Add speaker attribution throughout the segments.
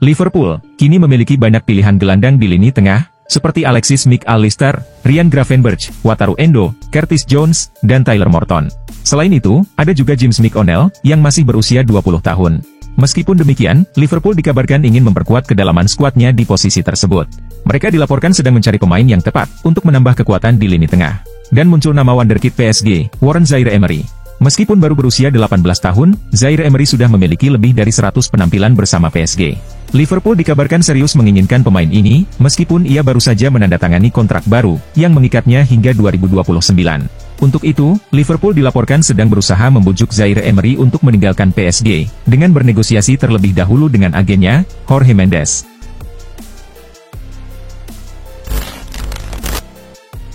Speaker 1: Liverpool kini memiliki banyak pilihan gelandang di lini tengah, seperti Alexis McAllister, Ryan Gravenberch, Wataru Endo, Curtis Jones, dan Tyler Morton. Selain itu, ada juga James McO'Neil, yang masih berusia 20 tahun. Meskipun demikian, Liverpool dikabarkan ingin memperkuat kedalaman skuadnya di posisi tersebut. Mereka dilaporkan sedang mencari pemain yang tepat untuk menambah kekuatan di lini tengah. Dan muncul nama wonderkid PSG, Warren Zaïre-Emery. Meskipun baru berusia 18 tahun, Zaïre-Emery sudah memiliki lebih dari 100 penampilan bersama PSG. Liverpool dikabarkan serius menginginkan pemain ini, meskipun ia baru saja menandatangani kontrak baru, yang mengikatnya hingga 2029. Untuk itu, Liverpool dilaporkan sedang berusaha membujuk Zaïre-Emery untuk meninggalkan PSG, dengan bernegosiasi terlebih dahulu dengan agennya, Jorge Mendes.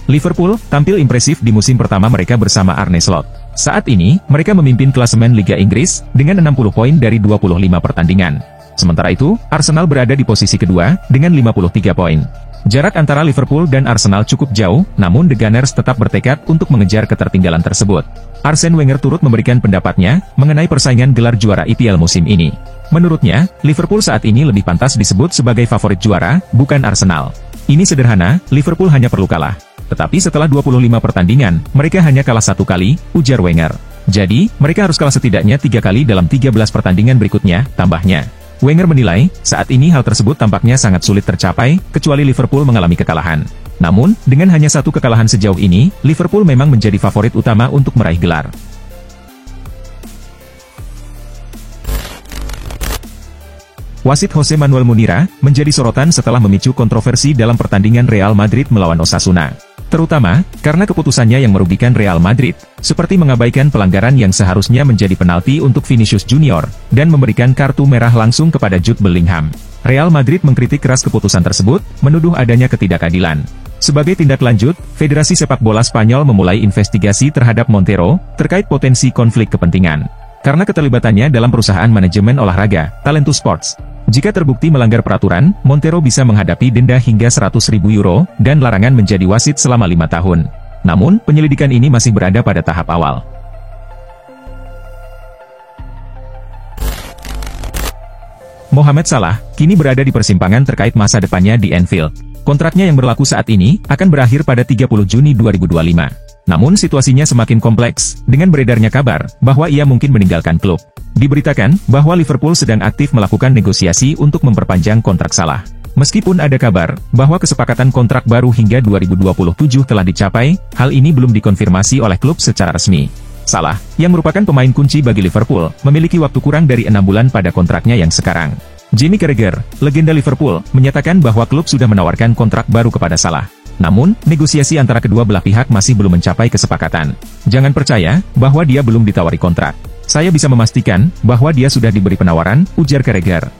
Speaker 1: Liverpool tampil impresif di musim pertama mereka bersama Arne Slot. Saat ini, mereka memimpin klasemen Liga Inggris, dengan 60 poin dari 25 pertandingan. Sementara itu, Arsenal berada di posisi kedua, dengan 53 poin. Jarak antara Liverpool dan Arsenal cukup jauh, namun The Gunners tetap bertekad untuk mengejar ketertinggalan tersebut. Arsene Wenger turut memberikan pendapatnya, mengenai persaingan gelar juara IPL musim ini. Menurutnya, Liverpool saat ini lebih pantas disebut sebagai favorit juara, bukan Arsenal. Ini sederhana, Liverpool hanya perlu kalah. Tetapi setelah 25 pertandingan, mereka hanya kalah 1 kali, ujar Wenger. Jadi, mereka harus kalah setidaknya 3 kali dalam 13 pertandingan berikutnya, tambahnya. Wenger menilai, saat ini hal tersebut tampaknya sangat sulit tercapai, kecuali Liverpool mengalami kekalahan. Namun, dengan hanya 1 kekalahan sejauh ini, Liverpool memang menjadi favorit utama untuk meraih gelar. Wasit Jose Manuel Munira menjadi sorotan setelah memicu kontroversi dalam pertandingan Real Madrid melawan Osasuna. Terutama, karena keputusannya yang merugikan Real Madrid, seperti mengabaikan pelanggaran yang seharusnya menjadi penalti untuk Vinicius Junior, dan memberikan kartu merah langsung kepada Jude Bellingham. Real Madrid mengkritik keras keputusan tersebut, menuduh adanya ketidakadilan. Sebagai tindak lanjut, Federasi Sepak Bola Spanyol memulai investigasi terhadap Montero, terkait potensi konflik kepentingan. Karena keterlibatannya dalam perusahaan manajemen olahraga, Talentus Sports. Jika terbukti melanggar peraturan, Montero bisa menghadapi denda hingga 100.000 euro, dan larangan menjadi wasit selama 5 tahun. Namun, penyelidikan ini masih berada pada tahap awal. Mohamed Salah, kini berada di persimpangan terkait masa depannya di Anfield. Kontraknya yang berlaku saat ini, akan berakhir pada 30 Juni 2025. Namun situasinya semakin kompleks, dengan beredarnya kabar, bahwa ia mungkin meninggalkan klub. Diberitakan, bahwa Liverpool sedang aktif melakukan negosiasi untuk memperpanjang kontrak Salah. Meskipun ada kabar, bahwa kesepakatan kontrak baru hingga 2027 telah dicapai, hal ini belum dikonfirmasi oleh klub secara resmi. Salah, yang merupakan pemain kunci bagi Liverpool, memiliki waktu kurang dari 6 bulan pada kontraknya yang sekarang. Jamie Carragher, legenda Liverpool, menyatakan bahwa klub sudah menawarkan kontrak baru kepada Salah. Namun, negosiasi antara kedua belah pihak masih belum mencapai kesepakatan. Jangan percaya, bahwa dia belum ditawari kontrak. Saya bisa memastikan, bahwa dia sudah diberi penawaran, ujar Carragher.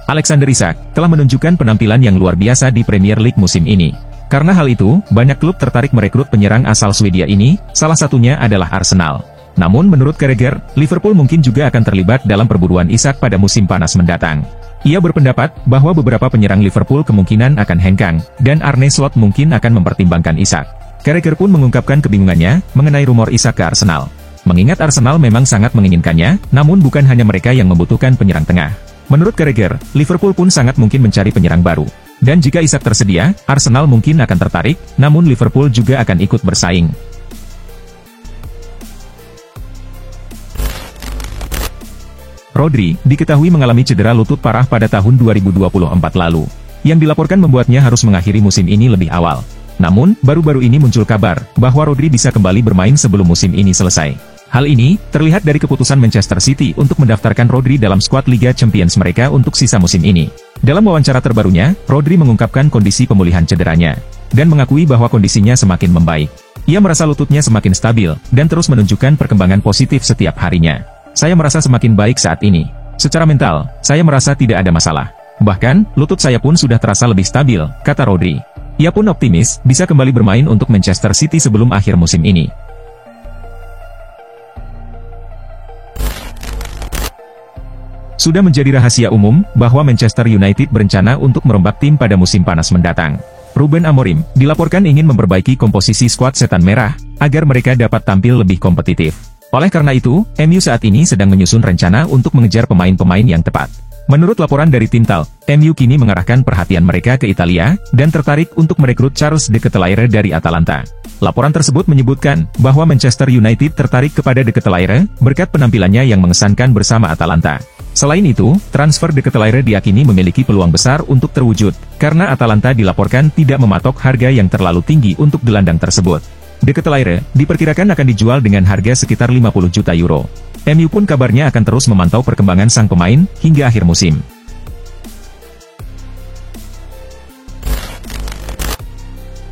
Speaker 1: Alexander Isak, telah menunjukkan penampilan yang luar biasa di Premier League musim ini. Karena hal itu, banyak klub tertarik merekrut penyerang asal Swedia ini, salah satunya adalah Arsenal. Namun menurut Carragher, Liverpool mungkin juga akan terlibat dalam perburuan Isak pada musim panas mendatang. Ia berpendapat, bahwa beberapa penyerang Liverpool kemungkinan akan hengkang, dan Arne Slot mungkin akan mempertimbangkan Isak. Carragher pun mengungkapkan kebingungannya, mengenai rumor Isak ke Arsenal. Mengingat Arsenal memang sangat menginginkannya, namun bukan hanya mereka yang membutuhkan penyerang tengah. Menurut Carragher, Liverpool pun sangat mungkin mencari penyerang baru. Dan jika Isak tersedia, Arsenal mungkin akan tertarik, namun Liverpool juga akan ikut bersaing. Rodri, diketahui mengalami cedera lutut parah pada tahun 2024 lalu, yang dilaporkan membuatnya harus mengakhiri musim ini lebih awal. Namun, baru-baru ini muncul kabar, bahwa Rodri bisa kembali bermain sebelum musim ini selesai. Hal ini, terlihat dari keputusan Manchester City untuk mendaftarkan Rodri dalam skuad Liga Champions mereka untuk sisa musim ini. Dalam wawancara terbarunya, Rodri mengungkapkan kondisi pemulihan cederanya, dan mengakui bahwa kondisinya semakin membaik. Ia merasa lututnya semakin stabil, dan terus menunjukkan perkembangan positif setiap harinya. Saya merasa semakin baik saat ini. Secara mental, saya merasa tidak ada masalah. Bahkan, lutut saya pun sudah terasa lebih stabil, kata Rodri. Ia pun optimis, bisa kembali bermain untuk Manchester City sebelum akhir musim ini. Sudah menjadi rahasia umum, bahwa Manchester United berencana untuk merombak tim pada musim panas mendatang. Ruben Amorim, dilaporkan ingin memperbaiki komposisi skuad Setan Merah, agar mereka dapat tampil lebih kompetitif. Oleh karena itu, MU saat ini sedang menyusun rencana untuk mengejar pemain-pemain yang tepat. Menurut laporan dari tim TAL, MU kini mengarahkan perhatian mereka ke Italia, dan tertarik untuk merekrut Charles De Ketelaere dari Atalanta. Laporan tersebut menyebutkan, bahwa Manchester United tertarik kepada De Ketelaere, berkat penampilannya yang mengesankan bersama Atalanta. Selain itu, transfer De Ketelaere diyakini memiliki peluang besar untuk terwujud, karena Atalanta dilaporkan tidak mematok harga yang terlalu tinggi untuk gelandang tersebut. De Ketelaere diperkirakan akan dijual dengan harga sekitar 50 juta euro. MU pun kabarnya akan terus memantau perkembangan sang pemain hingga akhir musim.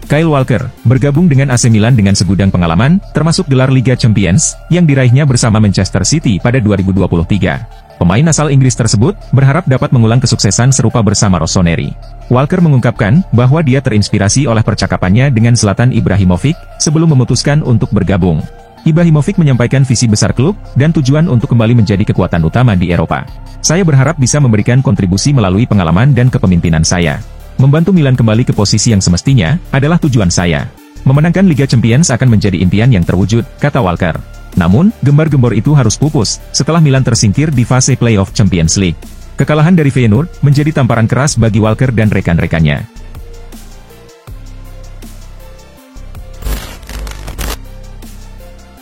Speaker 1: Kyle Walker bergabung dengan AC Milan dengan segudang pengalaman, termasuk gelar Liga Champions yang diraihnya bersama Manchester City pada 2023. Pemain asal Inggris tersebut berharap dapat mengulang kesuksesan serupa bersama Rossoneri. Walker mengungkapkan bahwa dia terinspirasi oleh percakapannya dengan Zlatan Ibrahimovic sebelum memutuskan untuk bergabung. Ibrahimovic menyampaikan visi besar klub dan tujuan untuk kembali menjadi kekuatan utama di Eropa. Saya berharap bisa memberikan kontribusi melalui pengalaman dan kepemimpinan saya. Membantu Milan kembali ke posisi yang semestinya adalah tujuan saya. Memenangkan Liga Champions akan menjadi impian yang terwujud, kata Walker. Namun, gembar-gembor itu harus pupus setelah Milan tersingkir di fase playoff Champions League. Kekalahan dari Feyenoord menjadi tamparan keras bagi Walker dan rekan-rekannya.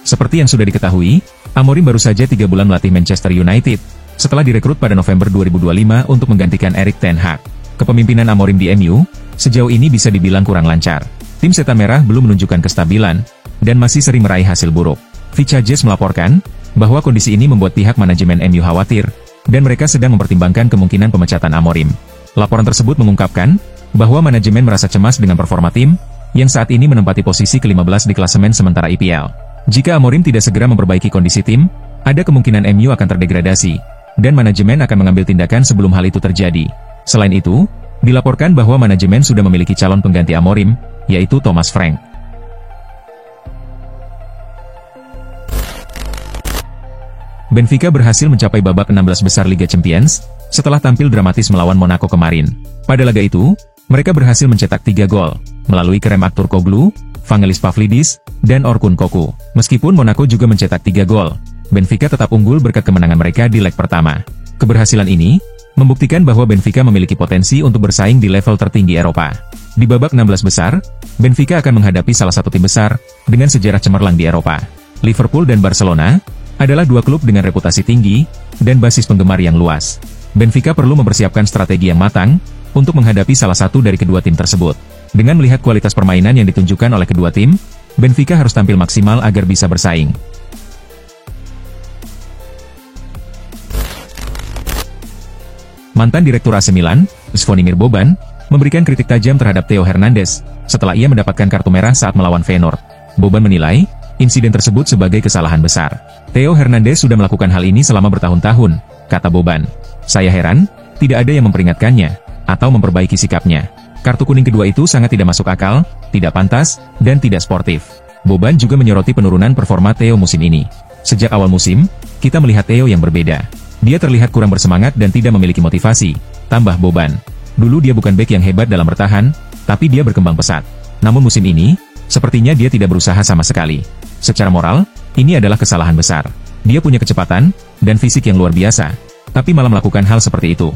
Speaker 1: Seperti yang sudah diketahui, Amorim baru saja 3 bulan melatih Manchester United, setelah direkrut pada November 2025 untuk menggantikan Erik ten Hag. Kepemimpinan Amorim di MU, sejauh ini bisa dibilang kurang lancar. Tim Setan Merah belum menunjukkan kestabilan, dan masih sering meraih hasil buruk. Vicajes melaporkan, bahwa kondisi ini membuat pihak manajemen MU khawatir, dan mereka sedang mempertimbangkan kemungkinan pemecatan Amorim. Laporan tersebut mengungkapkan, bahwa manajemen merasa cemas dengan performa tim, yang saat ini menempati posisi ke-15 di klasemen sementara IPL. Jika Amorim tidak segera memperbaiki kondisi tim, ada kemungkinan MU akan terdegradasi, dan manajemen akan mengambil tindakan sebelum hal itu terjadi. Selain itu, dilaporkan bahwa manajemen sudah memiliki calon pengganti Amorim, yaitu Thomas Frank. Benfica berhasil mencapai babak 16 besar Liga Champions, setelah tampil dramatis melawan Monaco kemarin. Pada laga itu, mereka berhasil mencetak 3 gol, melalui Kerem Aktürkoğlu, Vangelis Pavlidis, dan Orkun Koku. Meskipun Monaco juga mencetak 3 gol, Benfica tetap unggul berkat kemenangan mereka di leg pertama. Keberhasilan ini membuktikan bahwa Benfica memiliki potensi untuk bersaing di level tertinggi Eropa. Di babak 16 besar, Benfica akan menghadapi salah satu tim besar dengan sejarah cemerlang di Eropa. Liverpool dan Barcelona adalah dua klub dengan reputasi tinggi dan basis penggemar yang luas. Benfica perlu mempersiapkan strategi yang matang untuk menghadapi salah satu dari kedua tim tersebut. Dengan melihat kualitas permainan yang ditunjukkan oleh kedua tim, Benfica harus tampil maksimal agar bisa bersaing. Mantan Direktur AC Milan, Zvonimir Boban, memberikan kritik tajam terhadap Theo Hernandez, setelah ia mendapatkan kartu merah saat melawan Feyenoord. Boban menilai, insiden tersebut sebagai kesalahan besar. Theo Hernandez sudah melakukan hal ini selama bertahun-tahun, kata Boban. Saya heran, tidak ada yang memperingatkannya, atau memperbaiki sikapnya. Kartu kuning kedua itu sangat tidak masuk akal, tidak pantas, dan tidak sportif. Boban juga menyoroti penurunan performa Theo musim ini. Sejak awal musim, kita melihat Theo yang berbeda. Dia terlihat kurang bersemangat dan tidak memiliki motivasi, tambah Boban. Dulu dia bukan bek yang hebat dalam bertahan, tapi dia berkembang pesat. Namun musim ini, sepertinya dia tidak berusaha sama sekali. Secara moral, ini adalah kesalahan besar. Dia punya kecepatan, dan fisik yang luar biasa, tapi malah melakukan hal seperti itu.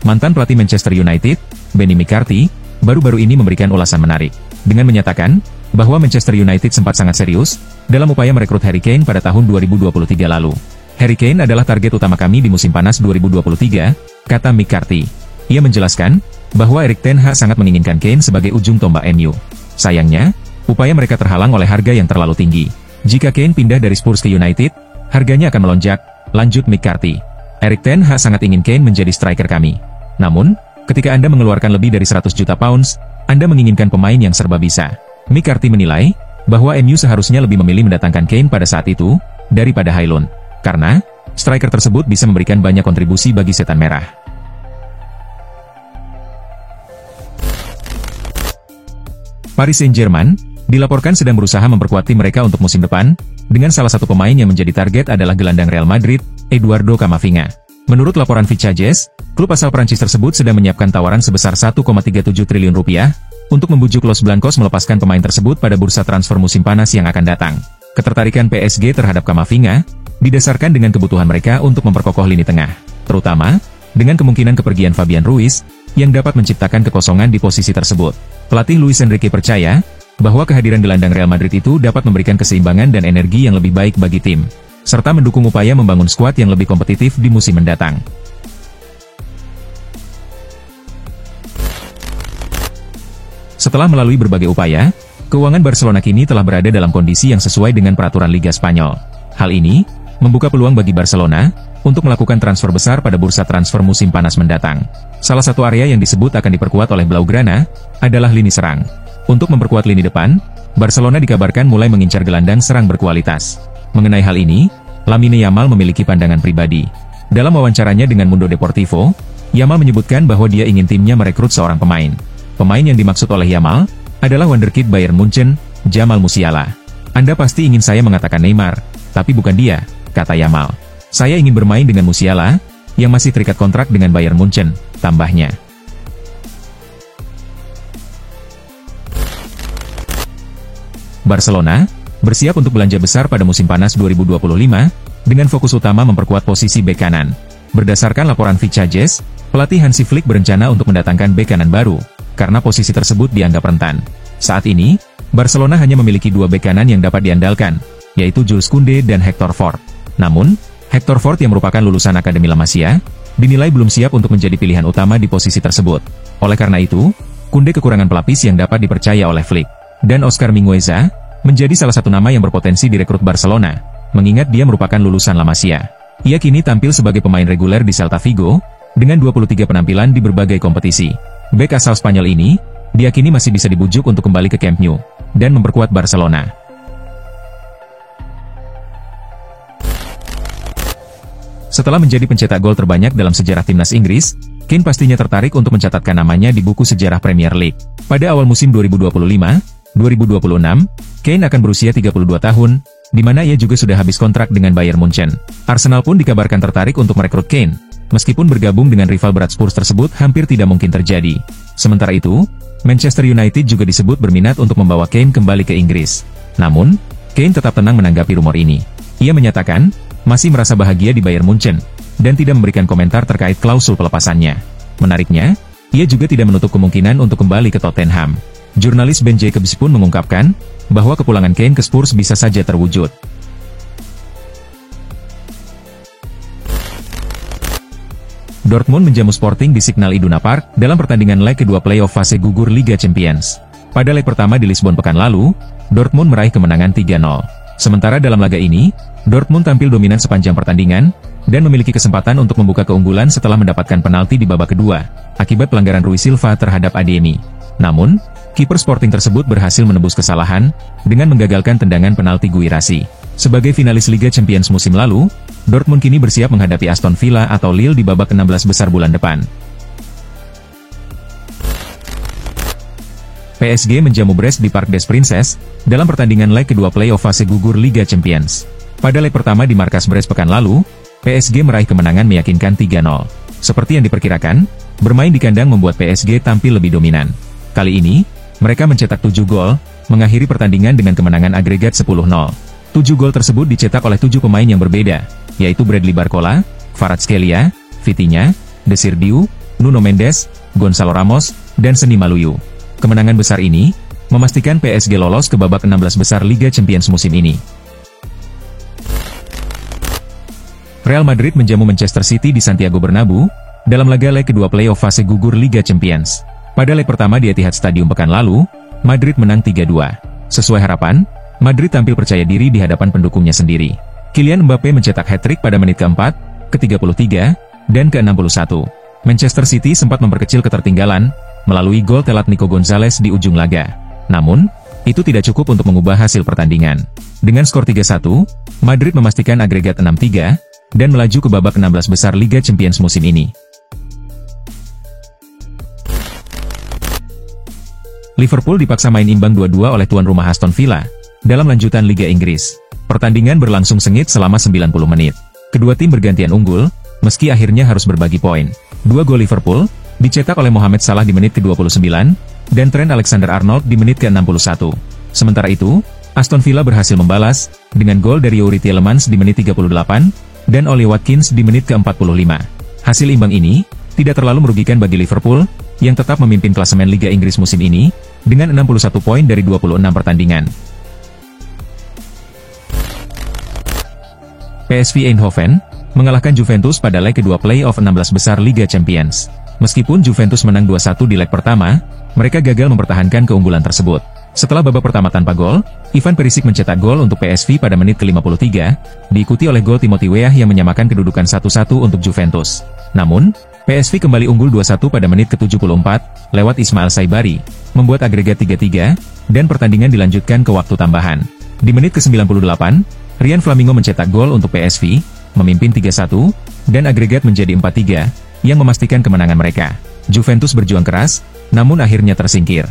Speaker 1: Mantan pelatih Manchester United, Benny McCarthy, baru-baru ini memberikan ulasan menarik, dengan menyatakan, bahwa Manchester United sempat sangat serius, dalam upaya merekrut Harry Kane pada tahun 2023 lalu. Harry Kane adalah target utama kami di musim panas 2023, kata McCarthy. Ia menjelaskan, bahwa Erik ten Hag sangat menginginkan Kane sebagai ujung tombak MU. Sayangnya, upaya mereka terhalang oleh harga yang terlalu tinggi. Jika Kane pindah dari Spurs ke United, harganya akan melonjak, lanjut McCarthy. Erik ten Hag sangat ingin Kane menjadi striker kami. Namun, ketika Anda mengeluarkan lebih dari 100 juta pounds, Anda menginginkan pemain yang serba bisa. McCarthy menilai, bahwa MU seharusnya lebih memilih mendatangkan Kane pada saat itu, daripada Højlund. Karena, striker tersebut bisa memberikan banyak kontribusi bagi Setan Merah. Paris Saint-Germain, dilaporkan sedang berusaha memperkuat tim mereka untuk musim depan, dengan salah satu pemain yang menjadi target adalah gelandang Real Madrid, Eduardo Camavinga. Menurut laporan Vicajes, klub asal Prancis tersebut sedang menyiapkan tawaran sebesar 1,37 triliun rupiah untuk membujuk Los Blancos melepaskan pemain tersebut pada bursa transfer musim panas yang akan datang. Ketertarikan PSG terhadap Camavinga didasarkan dengan kebutuhan mereka untuk memperkokoh lini tengah, terutama dengan kemungkinan kepergian Fabian Ruiz yang dapat menciptakan kekosongan di posisi tersebut. Pelatih Luis Enrique percaya bahwa kehadiran gelandang Real Madrid itu dapat memberikan keseimbangan dan energi yang lebih baik bagi tim, serta mendukung upaya membangun skuad yang lebih kompetitif di musim mendatang. Setelah melalui berbagai upaya, keuangan Barcelona kini telah berada dalam kondisi yang sesuai dengan peraturan Liga Spanyol. Hal ini membuka peluang bagi Barcelona untuk melakukan transfer besar pada bursa transfer musim panas mendatang. Salah satu area yang disebut akan diperkuat oleh Blaugrana adalah lini serang. Untuk memperkuat lini depan, Barcelona dikabarkan mulai mengincar gelandang serang berkualitas. Mengenai hal ini, Lamine Yamal memiliki pandangan pribadi. Dalam wawancaranya dengan Mundo Deportivo, Yamal menyebutkan bahwa dia ingin timnya merekrut seorang pemain. Pemain yang dimaksud oleh Yamal adalah wonderkid Bayern Munchen, Jamal Musiala. Anda pasti ingin saya mengatakan Neymar, tapi bukan dia, kata Yamal. Saya ingin bermain dengan Musiala, yang masih terikat kontrak dengan Bayern Munchen, tambahnya. Barcelona bersiap untuk belanja besar pada musim panas 2025, dengan fokus utama memperkuat posisi bek kanan. Berdasarkan laporan Vichajes, pelatih Hansi Flick berencana untuk mendatangkan bek kanan baru, karena posisi tersebut dianggap rentan. Saat ini, Barcelona hanya memiliki dua bek kanan yang dapat diandalkan, yaitu Jules Koundé dan Hector Fort. Namun, Hector Fort yang merupakan lulusan Akademi La Masia, dinilai belum siap untuk menjadi pilihan utama di posisi tersebut. Oleh karena itu, Koundé kekurangan pelapis yang dapat dipercaya oleh Flick. Dan Oscar Mingueza menjadi salah satu nama yang berpotensi direkrut Barcelona, mengingat dia merupakan lulusan La Masia. Ia kini tampil sebagai pemain reguler di Celta Vigo, dengan 23 penampilan di berbagai kompetisi. Bek asal Spanyol ini, diakini masih bisa dibujuk untuk kembali ke Camp Nou, dan memperkuat Barcelona. Setelah menjadi pencetak gol terbanyak dalam sejarah timnas Inggris, Kane pastinya tertarik untuk mencatatkan namanya di buku sejarah Premier League. Pada awal musim 2025-2026, Kane akan berusia 32 tahun, di mana ia juga sudah habis kontrak dengan Bayern Munchen. Arsenal pun dikabarkan tertarik untuk merekrut Kane, meskipun bergabung dengan rival berat Spurs tersebut hampir tidak mungkin terjadi. Sementara itu, Manchester United juga disebut berminat untuk membawa Kane kembali ke Inggris. Namun, Kane tetap tenang menanggapi rumor ini. Ia menyatakan, masih merasa bahagia di Bayern Munchen, dan tidak memberikan komentar terkait klausul pelepasannya. Menariknya, ia juga tidak menutup kemungkinan untuk kembali ke Tottenham. Jurnalis Ben Jacobs pun mengungkapkan, bahwa kepulangan Kane ke Spurs bisa saja terwujud. Dortmund menjamu Sporting di Signal Iduna Park dalam pertandingan leg kedua playoff fase gugur Liga Champions. Pada leg pertama di Lisbon pekan lalu, Dortmund meraih kemenangan 3-0. Sementara dalam laga ini, Dortmund tampil dominan sepanjang pertandingan, dan memiliki kesempatan untuk membuka keunggulan setelah mendapatkan penalti di babak kedua, akibat pelanggaran Rui Silva terhadap Adeyemi. Namun, kiper Sporting tersebut berhasil menebus kesalahan, dengan menggagalkan tendangan penalti Guirassy. Sebagai finalis Liga Champions musim lalu, Dortmund kini bersiap menghadapi Aston Villa atau Lille di babak 16 besar bulan depan. PSG menjamu Brest di Parc des Princes, dalam pertandingan leg kedua playoff fase gugur Liga Champions. Pada leg pertama di markas Brest pekan lalu, PSG meraih kemenangan meyakinkan 3-0. Seperti yang diperkirakan, bermain di kandang membuat PSG tampil lebih dominan. Kali ini, mereka mencetak 7 gol, mengakhiri pertandingan dengan kemenangan agregat 10-0. 7 gol tersebut dicetak oleh 7 pemain yang berbeda, yaitu Bradley Barcola, Kvaratskhelia, Vitinha, Desirdiu, Nuno Mendes, Gonzalo Ramos, dan Seny Maluyu. Kemenangan besar ini memastikan PSG lolos ke babak 16 besar Liga Champions musim ini. Real Madrid menjamu Manchester City di Santiago Bernabeu dalam laga leg kedua playoff fase gugur Liga Champions. Pada leg pertama di Etihad Stadium pekan lalu, Madrid menang 3-2. Sesuai harapan, Madrid tampil percaya diri di hadapan pendukungnya sendiri. Kylian Mbappe mencetak hat-trick pada menit keempat, ke-33, dan ke-61. Manchester City sempat memperkecil ketertinggalan melalui gol telat Nico Gonzalez di ujung laga. Namun, itu tidak cukup untuk mengubah hasil pertandingan. Dengan skor 3-1, Madrid memastikan agregat 6-3, dan melaju ke babak 16 besar Liga Champions musim ini. Liverpool dipaksa main imbang 2-2 oleh tuan rumah Aston Villa dalam lanjutan Liga Inggris. Pertandingan berlangsung sengit selama 90 menit. Kedua tim bergantian unggul, meski akhirnya harus berbagi poin. 2 gol Liverpool dicetak oleh Mohamed Salah di menit ke-29, dan Trent Alexander-Arnold di menit ke-61. Sementara itu, Aston Villa berhasil membalas, dengan gol dari Youri Tielemans di menit 38, dan Ollie Watkins di menit ke-45. Hasil imbang ini, tidak terlalu merugikan bagi Liverpool, yang tetap memimpin klasemen Liga Inggris musim ini, dengan 61 poin dari 26 pertandingan. PSV Eindhoven mengalahkan Juventus pada leg kedua play-off 16 besar Liga Champions. Meskipun Juventus menang 2-1 di leg pertama, mereka gagal mempertahankan keunggulan tersebut. Setelah babak pertama tanpa gol, Ivan Perisic mencetak gol untuk PSV pada menit ke-53, diikuti oleh gol Timothy Weah yang menyamakan kedudukan 1-1 untuk Juventus. Namun, PSV kembali unggul 2-1 pada menit ke-74, lewat Ismail Saibari, membuat agregat 3-3, dan pertandingan dilanjutkan ke waktu tambahan. Di menit ke-98, Ryan Flamingo mencetak gol untuk PSV, memimpin 3-1, dan agregat menjadi 4-3, yang memastikan kemenangan mereka. Juventus berjuang keras, namun akhirnya tersingkir.